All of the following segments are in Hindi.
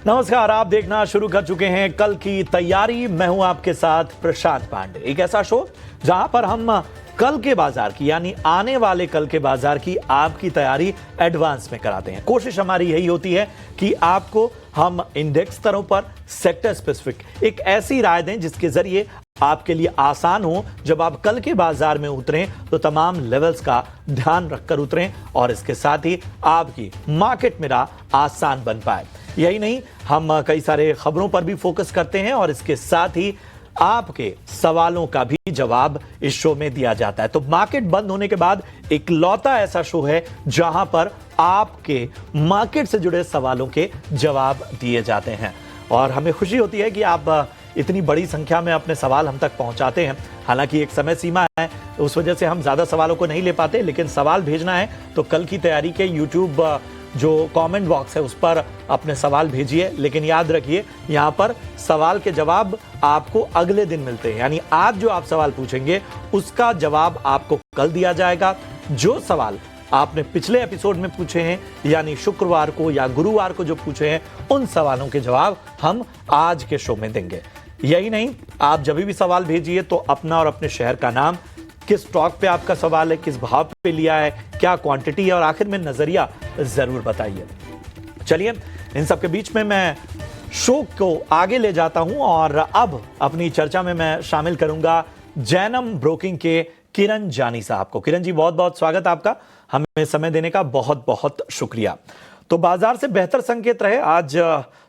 नमस्कार, आप देखना शुरू कर चुके हैं कल की तैयारी। मैं हूं आपके साथ प्रशांत पांडे। एक ऐसा शो जहां पर हम कल के बाजार की यानी आने वाले कल के बाजार की आपकी तैयारी एडवांस में कराते हैं। कोशिश हमारी यही होती है कि आपको हम इंडेक्स स्तरों पर सेक्टर स्पेसिफिक एक ऐसी राय दें जिसके जरिए आपके लिए आसान हो। जब आप कल के बाजार में उतरें तो तमाम लेवल्स का ध्यान रखकर उतरें और इसके साथ ही आपकी मार्केट में राह आसान बन पाए। यही नहीं, हम कई सारे खबरों पर भी फोकस करते हैं और इसके साथ ही आपके सवालों का भी जवाब इस शो में दिया जाता है। तो मार्केट बंद होने के बाद इकलौता ऐसा शो है जहां पर आपके मार्केट से जुड़े सवालों के जवाब दिए जाते हैं और हमें खुशी होती है कि आप इतनी बड़ी संख्या में अपने सवाल हम तक पहुंचाते हैं। हालांकि एक समय सीमा है, उस वजह से हम ज्यादा सवालों को नहीं ले पाते, लेकिन सवाल भेजना है तो कल की तैयारी के यूट्यूब जो कमेंट बॉक्स है उस पर अपने सवाल भेजिए। लेकिन याद रखिए, यहां पर सवाल के जवाब आपको अगले दिन मिलते हैं, यानी आज जो आप सवाल पूछेंगे उसका जवाब आपको कल दिया जाएगा। जो सवाल आपने पिछले एपिसोड में पूछे हैं यानी शुक्रवार को या गुरुवार को जो पूछे हैं, उन सवालों के जवाब हम आज के शो में देंगे। यही नहीं, आप जब भी सवाल भेजिए तो अपना और अपने शहर का नाम, किस स्टॉक पे आपका सवाल है, किस भाव पे लिया है, क्या क्वांटिटी है और आखिर में नजरिया जरूर बताइए। चलिए, इन सब के बीच में मैं शो को आगे ले जाता हूं और अब अपनी चर्चा में मैं शामिल करूंगा जैनम ब्रोकिंग के किरण जानी साहब को। किरण जी, बहुत बहुत स्वागत आपका, हमें समय देने का बहुत बहुत शुक्रिया। तो बाजार से बेहतर संकेत रहे आज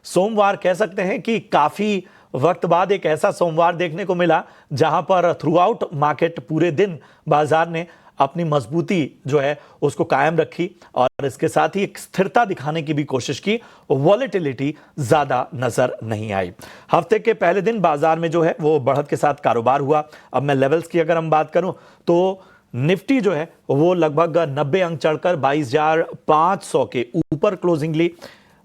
सोमवार, कह सकते हैं कि काफी वक्त बाद एक ऐसा सोमवार देखने को मिला जहां पर थ्रू आउट मार्केट पूरे दिन बाजार ने अपनी मजबूती जो है उसको कायम रखी और इसके साथ ही एक स्थिरता दिखाने की भी कोशिश की। वॉलेटिलिटी ज्यादा नजर नहीं आई। हफ्ते के पहले दिन बाजार में जो है वो बढ़त के साथ कारोबार हुआ। अब मैं लेवल्स की अगर हम बात करूं तो निफ्टी जो है वो लगभग 90 अंक चढ़कर 22,500 के ऊपर क्लोजिंग ली।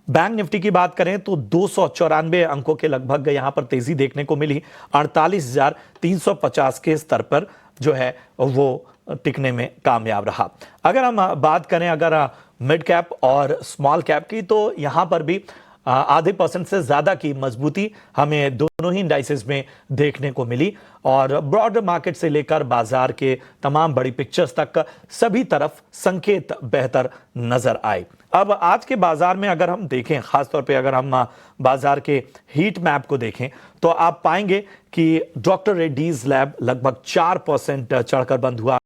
बैंक निफ्टी की बात करें तो 294 अंकों के लगभग यहां पर तेजी देखने को मिली। 48,350 के स्तर पर जो है वो टिकने में कामयाब रहा। अगर हम बात करें मिड कैप और स्मॉल कैप की, तो यहां पर भी आधे % से ज्यादा की मजबूती हमें दोनों ही इंडाइसेस में देखने को मिली और ब्रॉड मार्केट से लेकर बाजार के तमाम बड़ी पिक्चर्स तक सभी तरफ संकेत बेहतर नजर आए। अब आज के बाजार में अगर हम देखें, खासतौर पे अगर हम बाजार के हीट मैप को देखें तो आप पाएंगे कि डॉक्टर रेड्डीज लैब लगभग 4% चढ़कर बंद हुआ।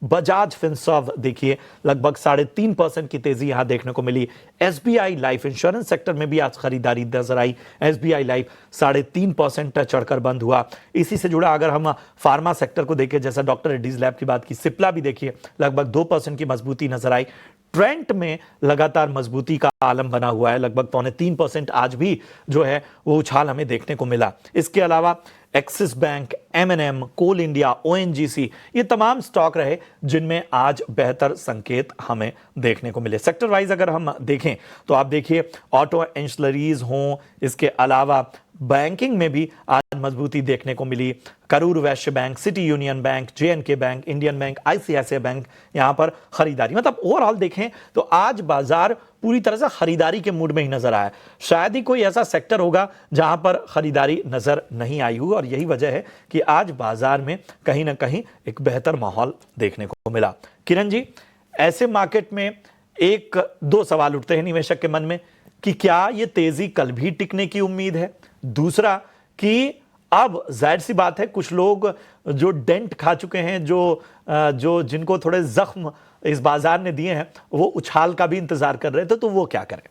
बजाज फिनसर्व देखिए लगभग 3.5% की तेजी यहां देखने को मिली। एसबीआई लाइफ इंश्योरेंस सेक्टर में भी आज खरीदारी नजर आई। एसबीआई लाइफ 3.5% चढ़कर बंद हुआ। इसी से जुड़ा अगर हम फार्मा सेक्टर को देखें, जैसा डॉक्टर रेड्डीज लैब की बात की, सिप्ला भी देखिए लगभग 2% की मजबूती नजर आई। ट्रेंट में लगातार मजबूती का आलम बना हुआ है, लगभग 2.25% आज भी जो है वो उछाल हमें देखने को मिला। इसके अलावा एक्सिस बैंक, एमएनएम, कोल इंडिया, ओएनजीसी, ये तमाम स्टॉक रहे जिनमें आज बेहतर संकेत हमें देखने को मिले। सेक्टर वाइज अगर हम देखें तो आप देखिए ऑटो एंसिलरीज हों, इसके अलावा बैंकिंग में भी आज मजबूती देखने को मिली। Karur Vysya bank, city union bank, JNK bank, Indian bank, ICICI bank, यहां पर खरीदारी, मतलब ओवरऑल देखें तो आज बाजार पूरी तरह से खरीदारी के मूड में ही नजर आया। शायद ही कोई ऐसा सेक्टर होगा जहां पर खरीदारी नजर नहीं आई हुई और यही वजह है कि आज बाजार में कहीं ना कहीं एक बेहतर माहौल देखने को मिला। किरण जी, ऐसे मार्केट में एक दो सवाल उठते हैं निवेशक के मन में कि क्या ये तेजी कल भी टिकने की उम्मीद है। दूसरा कि अब जाहिर सी बात है कुछ लोग जो डेंट खा चुके हैं, जो जिनको थोड़े जख्म इस बाजार ने दिए हैं, वो उछाल का भी इंतजार कर रहे थे, तो वो क्या करें।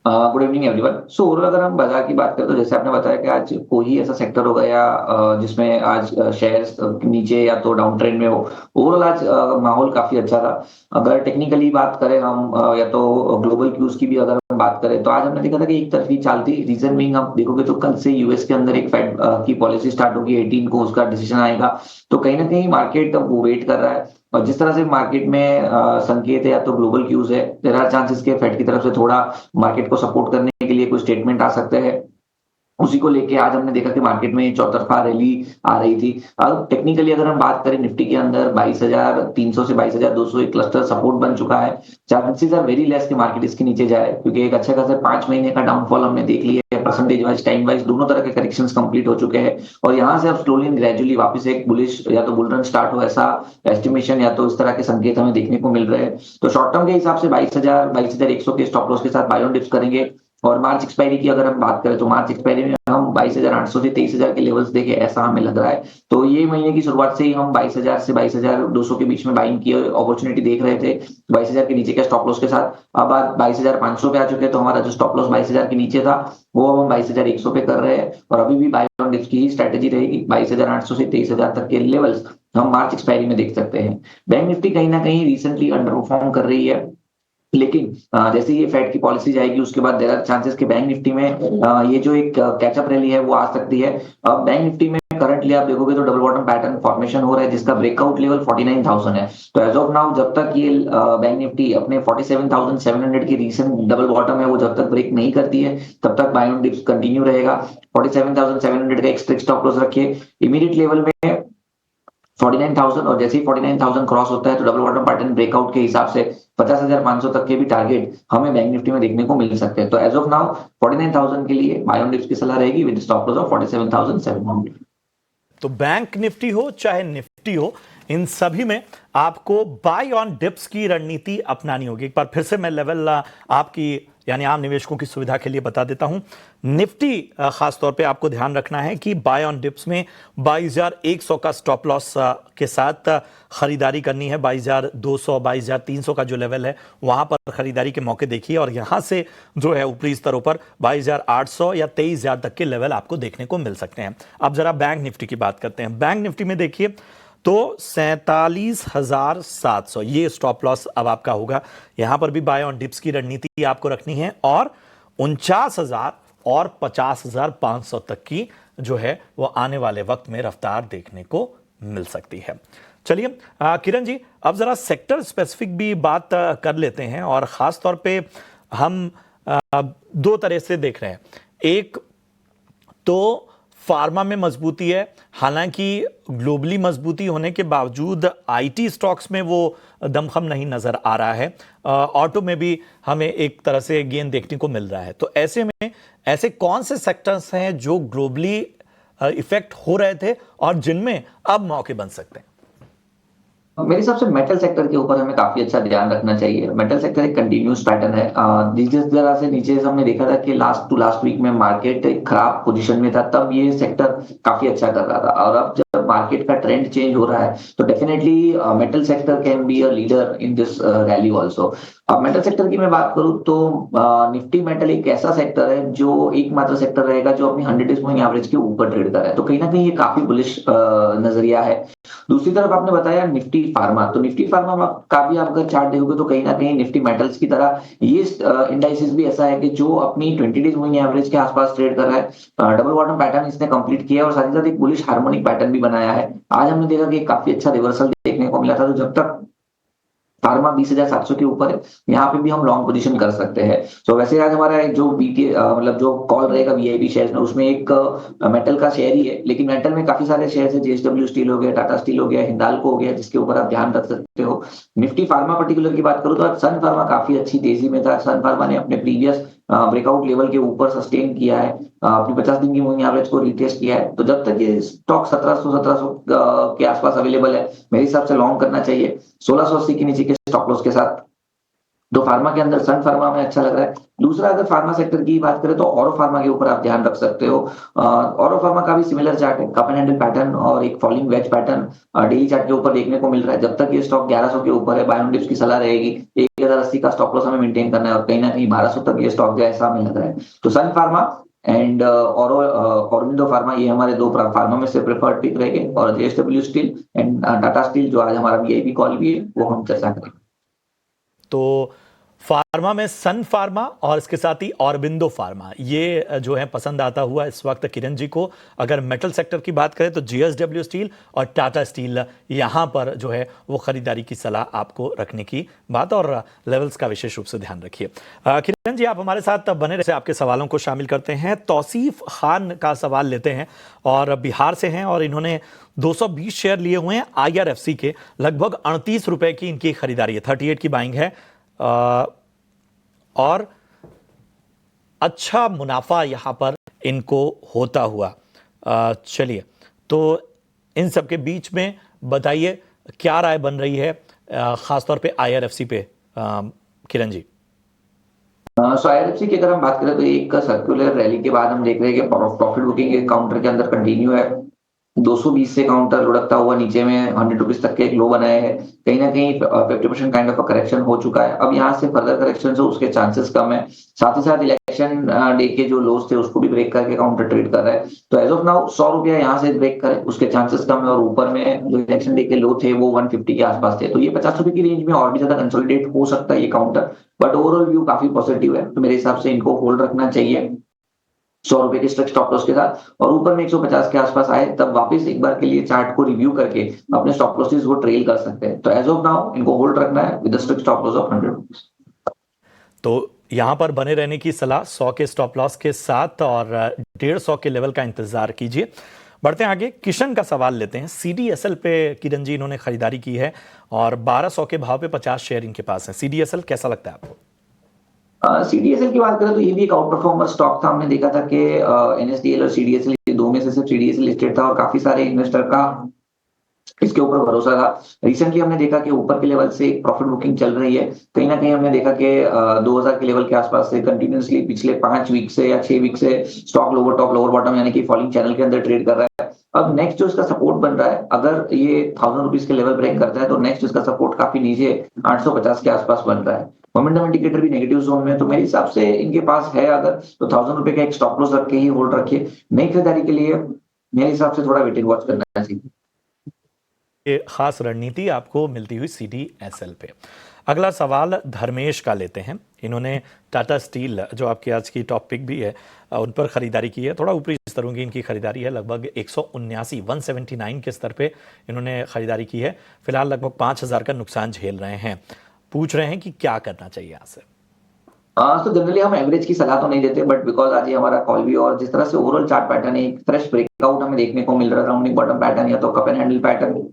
Good evening everyone. So overall अगर हम बाजार की बात करें तो जैसे आपने बताया कि आज कोई ऐसा सेक्टर होगा या जिसमें आज शेयर्स नीचे या तो डाउन ट्रेंड में हो। ओवरऑल आज माहौल काफी अच्छा था। अगर टेक्निकली बात करें हम या तो ग्लोबल क्यूज की भी अगर हम बात करें तो आज हमने देखा था कि एक तरफी चाल थी। रीजन बीइंग आप देखोगे तो कल से यूएस के अंदर एक फेड की पॉलिसी स्टार्ट होगी, 18 को उसका डिसीजन आएगा। तो कहीं ना कहीं मार्केट वो वेट कर रहा है और जिस तरह से मार्केट में संकेत है या तो ग्लोबल क्यूज है, देयर आर चांसेस के फेड की तरफ से थोड़ा मार्केट को सपोर्ट करने के लिए कोई स्टेटमेंट आ सकते हैं। उसी को लेके आज हमने देखा कि मार्केट में चौतरफा रैली आ रही थी। अब टेक्निकली अगर हम बात करें निफ्टी के अंदर 22,300 से 22,200 एक क्लस्टर सपोर्ट बन चुका है। चांसेस आर वेरी लेस कि मार्केट इसके नीचे जाए, क्योंकि एक अच्छा खासा 5 महीने का डाउनफॉल हमने देख लिया है। परसेंटेज वाइज, टाइम वाइज दोनों तरह के करेक्शंस कंप्लीट हो चुके हैं और यहाँ से अब स्लोली एंड ग्रेजुअली वापस एक बुलिश या तो बुल रन स्टार्ट हो, ऐसा एस्टिमेशन या तो इस तरह के संकेत हमें देखने को मिल रहे हैं। तो शॉर्ट टर्म के हिसाब से 22,100 के स्टॉप लॉस के साथ बाय ऑन डिप्स करेंगे। और मार्च एक्सपायरी की अगर हम बात करें तो मार्च एक्सपायरी में हम 22,800 से 23,000 के लेवल्स देखे, ऐसा हमें लग रहा है। तो ये महीने की शुरुआत से ही हम 22,000 से 22,200 के बीच में बाइंग की अपॉर्चुनिटी देख रहे थे, 22,000 के नीचे का स्टॉप लॉस के साथ। अब आज 22,500 पे आ चुके हैं, तो हमारा जो स्टॉप लॉस 22,000 के नीचे था वो अब हम 22,100 पे कर रहे हैं। और अभी भी बाय ऑन डिप्स की ही स्ट्रेटेजी रहेगी। 22,800 से 23,000 तक के लेवल्स हम मार्च एक्सपायरी में देख सकते हैं। बैंक निफ्टी कहीं ना कहीं रिसेंटली अंडर परफॉर्म कर रही है, लेकिन जैसे ये फेड की पॉलिसी जाएगी उसके बाद देयर आर चांसेस कि बैंक निफ्टी में ये जो एक कैचअप रैली है वो आ सकती है। बैंक निफ्टी में करंटली आप देखोगे तो डबल बॉटम पैटर्न फॉर्मेशन हो रहा है, जिसका ब्रेकआउट लेवल 49,000 है। तो एज ऑफ नाउ जब तक ये बैंक निफ्टी अपने 47,700 की रीसेंट डबल बॉटम है वो जब तक ब्रेक नहीं करती है, तब तक बाय ऑन डिप्स कंटिन्यू रहेगा। 47,700 का एक स्ट्रिक्ट स्टॉप लॉस रखिए। इमीडिएट लेवल में 49,000, और जैसे ही 49,000 क्रॉस होता है तो डबल बॉटम पैटर्न ब्रेकआउट के हिसाब से 50,500 तक के भी टारगेट हमें बैंक निफ्टी में देखने को मिल सकते हैं। तो एज ऑफ नाउ 49,000 के लिए बाय ऑन डिप्स की सलाह रहेगी विद स्टॉप लॉस ऑफ 47,700। तो बैंक निफ्टी हो चाहे निफ्टी हो, इन सभी में आपको बाय ऑन डिप्स की रणनीति अपनानी होगी। एक बार फिर से मैं लेवल आपकी यानी आम निवेशकों की सुविधा के लिए बता देता हूं। निफ्टी खासतौर पे आपको ध्यान रखना है कि बाय ऑन डिप्स में 22,100 का स्टॉप लॉस के साथ खरीदारी करनी है। 22,200 22,300 का जो लेवल है वहां पर खरीदारी के मौके देखिए, और यहां से जो है ऊपरी स्तरों पर 22,800 या 23,000 तक के लेवल आपको देखने को मिल सकते हैं। अब जरा बैंक निफ्टी की बात करते हैं। बैंक निफ्टी में देखिए तो 47,700 ये स्टॉप लॉस अब आपका होगा। यहां पर भी बाय ऑन डिप्स की रणनीति आपको रखनी है, और 49,000 और 50,500 तक की जो है वो आने वाले वक्त में रफ्तार देखने को मिल सकती है। चलिए किरण जी, अब जरा सेक्टर स्पेसिफिक भी बात कर लेते हैं, और खास तौर पे हम दो तरह से देख रहे हैं। एक तो फार्मा में मजबूती है, हालांकि ग्लोबली मजबूती होने के बावजूद आईटी स्टॉक्स में वो दमखम नहीं नजर आ रहा है। ऑटो में भी हमें एक तरह से गेन देखने को मिल रहा है। तो ऐसे में ऐसे कौन से सेक्टर्स हैं जो ग्लोबली इफेक्ट हो रहे थे और जिनमें अब मौके बन सकते हैं? मेरे हिसाब से मेटल सेक्टर के ऊपर हमें काफी अच्छा ध्यान रखना चाहिए। मेटल सेक्टर एक कंटिन्यूस पैटर्न है। जिस तरह से नीचे से हमने देखा था कि लास्ट टू लास्ट वीक में मार्केट एक खराब पोजीशन में था, तब ये सेक्टर काफी अच्छा कर रहा था। और अब जब मार्केट का ट्रेंड चेंज हो रहा है तो definitely metal sector can be a leader in this rally also. अब मेटल सेक्टर की मैं बात करूं तो निफ्टी मेटल एक ऐसा सेक्टर है जो एकमात्र सेक्टर रहेगा जो अपनी 100 डेज मूविंग एवरेज के ऊपर ट्रेड कर रहा है। तो कहीं ना कहीं ये काफी बुलिश नजरिया है। दूसरी तरफ आपने बताया निफ्टी फार्मा, तो निफ्टी फार्मा का भी आप अगर चार्ट देखोगे तो कहीं ना कहीं निफ्टी मेटल्स की तरह ये इंडाइसिस भी ऐसा है कि जो अपनी 20 डेज मूविंग एवरेज के आसपास ट्रेड कर रहा है। डबल बॉटम पैटर्न इसने कंप्लीट किया है और साथ ही साथ एक बुलिश हार्मोनिक पैटर्न भी बनाया है। आज हमने देखा कि काफी अच्छा रिवर्सल देखने को मिला था। तो जब तक फार्मा 20,700 के ऊपर है, यहाँ पे भी हम लॉन्ग पोजीशन कर सकते हैं। तो वैसे आज हमारा जो बीटी मतलब जो कॉल रहेगा वीआईपी शेयर्स में, उसमें एक मेटल का शेयर ही है, लेकिन मेटल में काफी सारे शेयर है। जेएसडब्ल्यू स्टील हो गया, टाटा स्टील हो गया, हिंडाल्को हो गया, जिसके ऊपर आप ध्यान रख सकते हो। निफ्टी फार्मा पर्टिकुलर की बात करूँ तो आज सन फार्मा काफी अच्छी तेजी में था। सन फार्मा ने अपने प्रीवियस ब्रेकआउट लेवल के ऊपर सस्टेन किया है, अपनी 50 दिन की मूविंग एवरेज को रिटेस्ट किया है। तो जब तक ये स्टॉक 1700 के आसपास अवेलेबल है, मेरे हिसाब से लॉन्ग करना चाहिए 1680 के नीचे के स्टॉप लॉस के साथ। तो फार्मा के अंदर सन फार्मा में अच्छा लग रहा है। दूसरा, अगर फार्मा सेक्टर की बात करें तो ऑरो फार्मा के ऊपर आप ध्यान रख सकते हो। ऑरो फार्मा का भी सिमिलर चार्ट है, कप एंड हैंडल पैटर्न और एक falling veg pattern daily chart के ऊपर देखने को मिल रहा है। जब तक ये स्टॉक 1100 के ऊपर है, बाय ऑन डिप्स की सलाह रहेगी 1080 का स्टॉप लॉस हमें मेंटेन करना है, और कहीं ना कहीं 1200 तक ये स्टॉक जाए ऐसा हमें लग रहा है। तो सन फार्मा एंड ऑरोबिंदो फार्मा ये हमारे दो फार्मा में से प्रेफर्ड पिक रहेंगे। और JSW steel and Tata steel जो आज हमारा वीआईपी कॉल भी है वो हम चर्चा करेंगे। तो फार्मा में सन फार्मा और इसके साथ ही ऑरबिंदो फार्मा, ये जो है पसंद आता हुआ इस वक्त किरण जी को। अगर मेटल सेक्टर की बात करें तो जीएसडब्ल्यू स्टील और टाटा स्टील, यहाँ पर जो है वो खरीदारी की सलाह आपको रखने की बात, और लेवल्स का विशेष रूप से ध्यान रखिए। किरण जी, आप हमारे साथ बने रहे, आपके सवालों को शामिल करते हैं। तौसीफ खान का सवाल लेते हैं, और बिहार से हैं, और इन्होंने 220 शेयर लिए हुए हैं IRFC के। लगभग 38 रुपए की इनकी खरीदारी है, 38 की बाइंग है, और अच्छा मुनाफा यहां पर इनको होता हुआ। चलिए, तो इन सब के बीच में बताइए क्या राय बन रही है, खासतौर पे IRFC पे, किरण जी। सो IRFC की अगर हम बात करें तो एक सर्कुलर रैली के बाद हम देख रहे हैं कि प्रॉफिट बुकिंग एक काउंटर के अंदर कंटिन्यू है। 220 से काउंटर लुढ़कता हुआ नीचे में 100 रुपीज तक के एक लो बनाया है। कहीं ना कहीं 50% काइंड ऑफ करेक्शन हो चुका है। अब यहाँ से फर्दर करेक्शन हो उसके चांसेस कम है। साथ ही साथ इलेक्शन डे के जो लोस थे उसको भी ब्रेक करके काउंटर ट्रेड कर रहा है। तो एज ऑफ नाउ 100 रुपया यहाँ से ब्रेक करे उसके चांसेस कम है, और ऊपर में जो इलेक्शन डे के लो थे वो 150 के आसपास थे। तो ये 50 रुपए की रेंज में और भी ज्यादा कंसोलिडेट हो सकता है ये काउंटर, बट ओवरऑल व्यू काफी पॉजिटिव है। तो मेरे हिसाब से इनको होल्ड रखना चाहिए 100 रुपए के स्टॉप लॉस के साथ, और ऊपर में 150 के आसपास आए तब वापस एक बार के लिए चार्ट को रिव्यू करके अपने स्टॉप लॉसेस वो ट्रेल कर सकते हैं। तो एज ऑफ नाउ इनको होल्ड रखना है with stop loss of 100 rupees. तो यहां पर बने रहने की सलाह 100 के स्टॉप लॉस के साथ, और 150 के लेवल का इंतजार कीजिए। बढ़ते हैं आगे, किशन का सवाल लेते हैं। CDSL पे किरण जी इन्होंने खरीदारी की है, और 1200 के भाव पे 50 शेयर इनके पास है। CDSL कैसा लगता है आपको? CDSL की बात करें तो ये भी एक आउट परफॉर्मर स्टॉक था। हमने देखा था कि NSDL और CDSL दो में से सिर्फ CDSL लिस्टेड था, और काफी सारे इन्वेस्टर का इसके ऊपर भरोसा था। रिसेंटली हमने देखा कि ऊपर के लेवल से एक प्रॉफिट बुकिंग चल रही है। कहीं ना कहीं हमने देखा कि 2000 के लेवल के आसपास से कंटिन्यूअसली पिछले 5 वीक से या 6 वीक से stock lower top lower bottom यानी कि फॉलिंग चैनल के अंदर ट्रेड कर रहा है। अब नेक्स्ट जो इसका सपोर्ट बन रहा है, अगर ये 1000 रुपीज के लेवल ब्रेक करता है तो नेक्स्ट इसका सपोर्ट काफी नीचे 850 के आसपास बन रहा है। मोमेंटम इंडिकेटर भी नेगेटिव जोन में है, तो मेरे हिसाब से इनके पास है अगर तो 1000 रुपए का एक स्टॉप लॉस रख के ही होल्ड रखिए। नई खरीदारी के लिए मेरे हिसाब से थोड़ा वेट एंड वॉच करना चाहिए। ये खास रणनीति आपको मिलती हुई CDSL पे। अगला सवाल धर्मेश का लेते हैं। इन्होंने टाटा स्टील, जो आपकी आज की टॉप पिक भी है, उन पर खरीदारी की है। थोड़ा ऊपरी स्तरों की इनकी खरीदारी है, लगभग 179 के स्तर पे इन्होंने खरीदारी की है। फिलहाल लगभग 5000 का नुकसान झेल रहे हैं। पूछ रहे हैं कि क्या करना चाहिए यहाँ से। तो जनरली हम एवरेज की सलाह तो नहीं देते, बट बिकॉज आज ये हमारा कॉल भी, और जिस तरह से ओवरऑल चार्ट पैटर्न है, एक फ्रेश ब्रेकआउट हमें देखने को मिल रहा है, राउंडिंग बॉटम पैटर्न या तो cup and handle pattern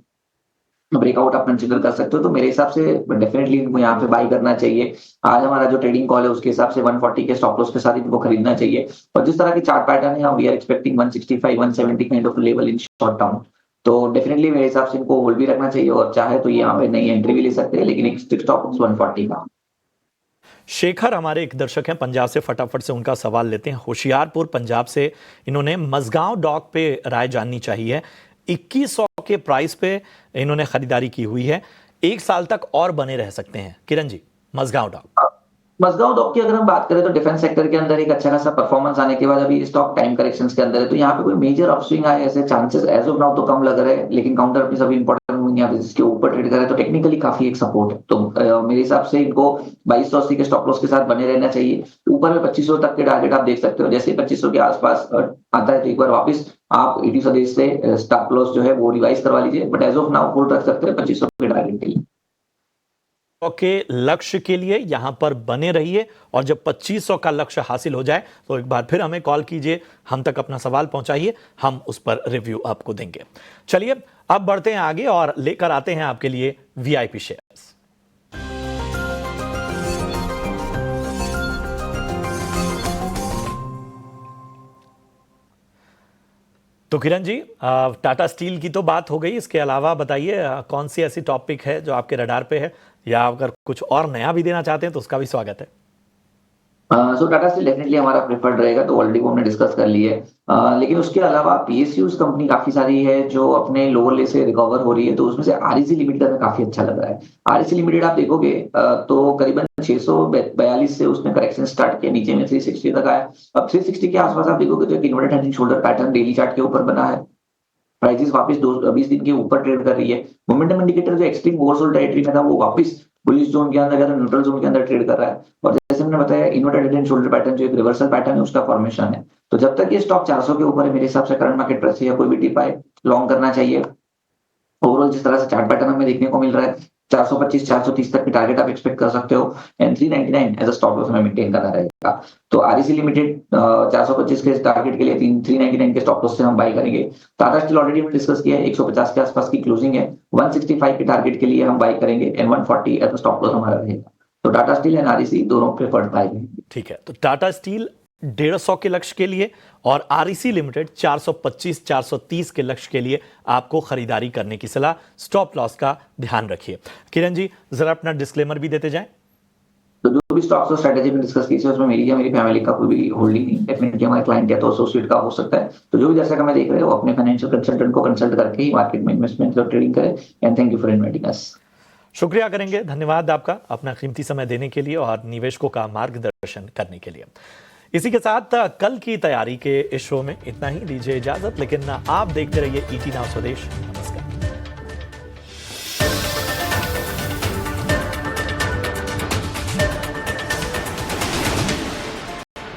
breakout आप कंसिडर कर सकते हो। तो मेरे हिसाब से डेफिनेटली इनको यहाँ पे बाई करना चाहिए। आज हमारा जो ट्रेडिंग कॉल है उसके हिसाब से 140 के स्टॉप लॉस के साथ इनको खरीदना चाहिए। और जिस तरह की चार्ट पैटर्न है, we are expecting 165 170 kind of level in short term. तो डेफिनेटली मेरे हिसाब से इनको होल्ड भी रखना चाहिए, और चाहे तो यहाँ पे नई एंट्री भी ले सकते हैं, लेकिन एक स्टॉप लॉस 140 का। शेखर हमारे एक दर्शक हैं पंजाब से, फटाफट से उनका सवाल लेते हैं। होशियारपुर पंजाब से इन्होंने मजगांव डॉक पे राय जाननी चाहिए। 2100 के प्राइस पे इन्होंने खरीदारी की हुई है। 1 साल तक और बने रह सकते हैं किरण जी मजगांव डॉक। मजगांव डॉक की अगर हम बात करें तो डिफेंस सेक्टर के अंदर एक अच्छा खासा परफॉर्मेंस आने के बाद अभी स्टॉक टाइम करेक्शंस के अंदर है, तो यहाँ पे कोई मेजर अपस्विंग आए ऐसे चांसेस एज ऑफ नाउ तो कम लग रहे हैं। लेकिन काउंटर अपनी सभी इंपॉर्टेंट मूविंग एवरेजेस के ऊपर ट्रेड करे तो टेक्निकली काफी एक सपोर्ट है। तो मेरे हिसाब से इनको 2280 के स्टॉप लॉस के साथ बने रहना चाहिए। ऊपर में 2500 तक के टारगेट आप देख सकते हो। जैसे 2500 के आसपास आता है तो एक बार वापस आप 80 स्वदेश से स्टॉप लॉस जो है वो रिवाइज करवा लीजिए, but as of now hold रख सकते हैं 2500 के टारगेट के लिए। के लक्ष्य के लिए यहां पर बने रहिए, और जब 2500 का लक्ष्य हासिल हो जाए तो एक बार फिर हमें कॉल कीजिए, हम तक अपना सवाल पहुंचाइए, हम उस पर रिव्यू आपको देंगे। चलिए अब बढ़ते हैं आगे और लेकर आते हैं आपके लिए VIP शेयर्स। तो किरण जी, टाटा स्टील की तो बात हो गई, इसके अलावा बताइए कौन सी ऐसी टॉपिक है जो आपके रडार पे है, या अगर कुछ और नया भी देना चाहते हैं तो उसका भी स्वागत है। सो टाटा स्टील डेफिनेटली हमारा प्रेफर्ड रहेगा, तो ऑलरेडी वो हमने डिस्कस कर ली है। लेकिन उसके अलावा PSUs कंपनी काफी सारी है जो अपने लोअर ले से रिकवर हो रही है, तो उसमें से REC लिमिटेड में काफी अच्छा लग रहा है। REC लिमिटेड आप देखोगे तो करीबन 642 से उसने करेक्शन स्टार्ट किया, नीचे में 360 तक आया। अब 360 के आसपास आप देखोगे तो एक inverted head shoulder pattern daily chart के ऊपर बना है। प्राइसेस वापस 20 दिन के ऊपर ट्रेड कर रही है। मोमेंटम इंडिकेटर जो एक्सट्रीम ओवरसोल्ड टेरिटरी में था वो वापस बुलिश जोन के अंदर या तो न्यूट्रल जोन के अंदर ट्रेड कर रहा है। और जैसे हमने बताया inverted head and shoulder pattern जो एक रिवर्सल पैटर्न है उसका फॉर्मेशन है। तो जब तक ये स्टॉक 400 के ऊपर है मेरे हिसाब से करंट मार्केट प्राइस या कोई भी टिप आए लॉन्ग करना चाहिए। ओवरऑल जिस तरह से चार्ट पैटर्न हमें देखने को मिल रहा है 425 430 तक की टारगेट आप एक्सपेक्ट कर सकते हो and 399 as a stop loss हमें मेंटेन करना रहेगा। तो आरईसी लिमिटेड 425 के टारगेट के लिए 399 के स्टॉप लॉस से हम बाय करेंगे। टाटा स्टील ऑलरेडी हमने डिस्कस किया है 150 के आसपास की क्लोजिंग है, 165 के टारगेट के लिए हम बाय करेंगे and 140 as a stop loss हमारा रहेगा। तो टाटा स्टील एंड आरईसी दोनों प्रेफर्ड बाय रहेंगे। ठीक है, तो टाटा स्टील 150 के लक्ष्य के लिए और आरईसी लिमिटेड 425 430 के लक्ष्य के लिए आपको खरीदारी करने की सलाह। स्टॉप लॉस का ध्यान रखिए। किरण जी जरा अपना डिस्क्लेमर भी देते जाएं। तो जो भी स्टॉक्स और स्ट्रेटेजी में डिस्कस की उसमें मेरी या मेरी फैमिली का कोई भी होल्डिंग नहीं, डेफिनेटली हमारे क्लाइंट या तो एसोसिएट का हो सकता है। तो जो भी जैसा का मैं देख रहे हो अपने फाइनेंशियल कंसल्टेंट को कंसल्ट करके ही मार्केट में इन्वेस्टमेंट और ट्रेडिंग करें। And thank you for inviting us. शुक्रिया करेंगे, धन्यवाद आपका अपना कीमती समय देने के लिए और निवेशकों का मार्गदर्शन करने के लिए। इसी के साथ कल की तैयारी के इस शो में इतना ही, दीजिए इजाजत, लेकिन आप देखते रहिए ईटी नाउ स्वदेश।